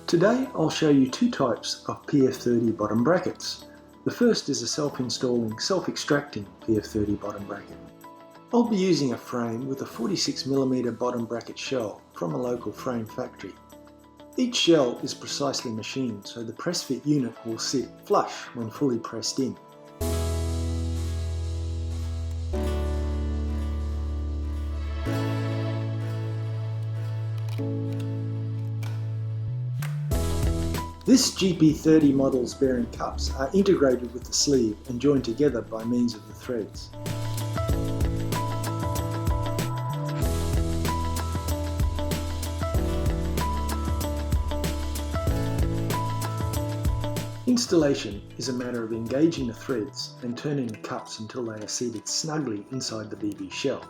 Today I'll show you two types of PF30 bottom brackets. The first is a self-installing, self-extracting PF30 bottom bracket. I'll be using a frame with a 46mm bottom bracket shell from a local frame factory. Each shell is precisely machined so the press fit unit will sit flush when fully pressed in. This GP30 model's bearing cups are integrated with the sleeve and joined together by means of the threads. Installation is a matter of engaging the threads and turning the cups until they are seated snugly inside the BB shell.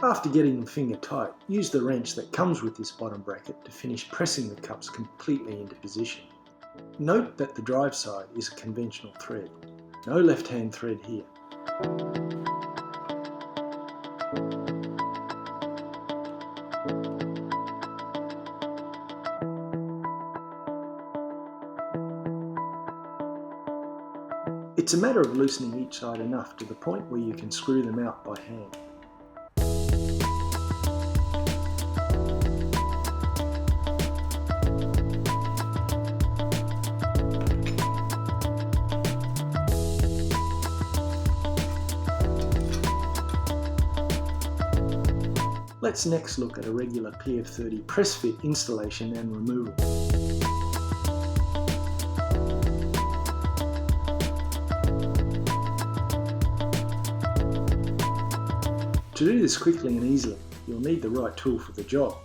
After getting them finger tight, use the wrench that comes with this bottom bracket to finish pressing the cups completely into position. Note that the drive side is a conventional thread. No left-hand thread here. It's a matter of loosening each side enough to the point where you can screw them out by hand. Let's next look at a regular PF30 press fit installation and removal. To do this quickly and easily, you'll need the right tool for the job.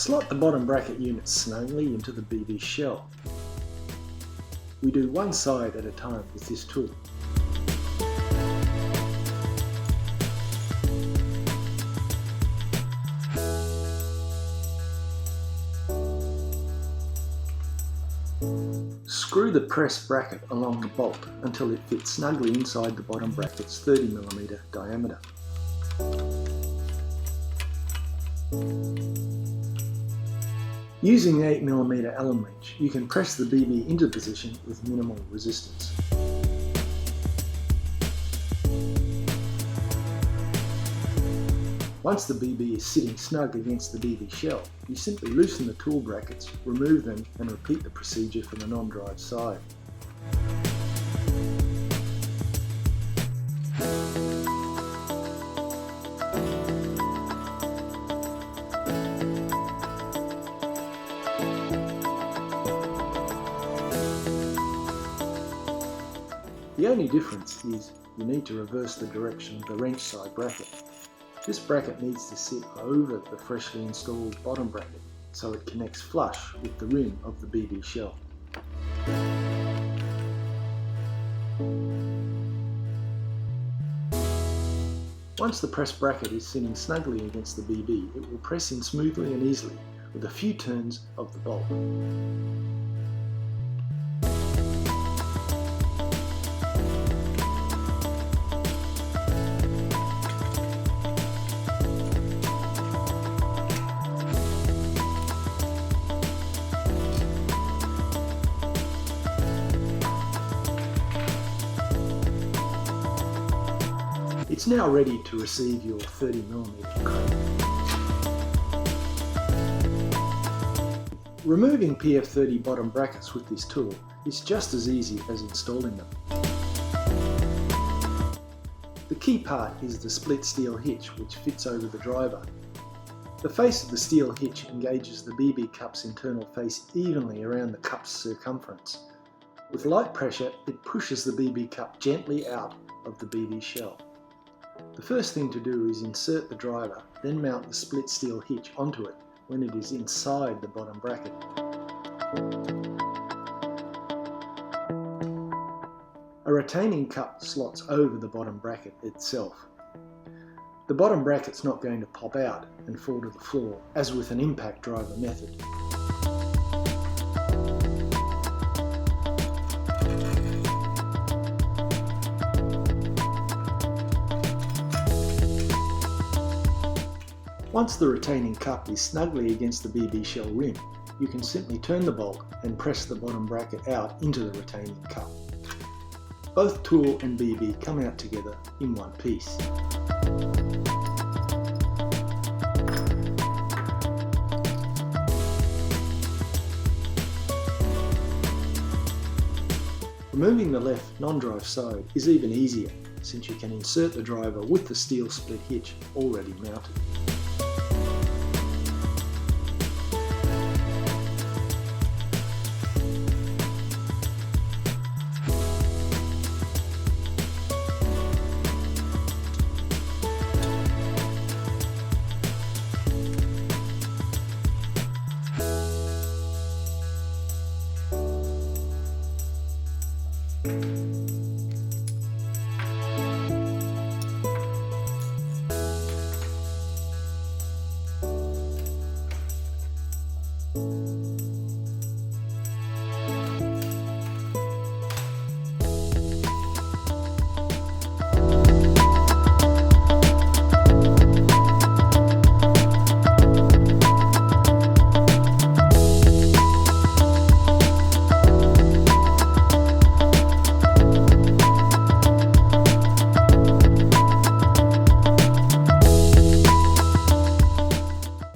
Slot the bottom bracket unit snugly into the BB shell. We do one side at a time with this tool. Screw the press bracket along the bolt until it fits snugly inside the bottom bracket's 30mm diameter. Using the 8mm Allen wrench, you can press the BB into position with minimal resistance. Once the BB is sitting snug against the BB shell, you simply loosen the tool brackets, remove them and repeat the procedure for the non-drive side. The only difference is you need to reverse the direction of the wrench side bracket. This bracket needs to sit over the freshly installed bottom bracket so it connects flush with the rim of the BB shell. Once the press bracket is sitting snugly against the BB, it will press in smoothly and easily with a few turns of the bolt. It's now ready to receive your 30mm crate. Removing PF30 bottom brackets with this tool is just as easy as installing them. The key part is the split steel hitch which fits over the driver. The face of the steel hitch engages the BB cup's internal face evenly around the cup's circumference. With light pressure, it pushes the BB cup gently out of the BB shell. The first thing to do is insert the driver, then mount the split steel hitch onto it when it is inside the bottom bracket. A retaining cup slots over the bottom bracket itself. The bottom bracket's not going to pop out and fall to the floor, as with an impact driver method. Once the retaining cup is snugly against the BB shell rim, you can simply turn the bolt and press the bottom bracket out into the retaining cup. Both tool and BB come out together in one piece. Removing the left non-drive side is even easier, since you can insert the driver with the steel split hitch already mounted.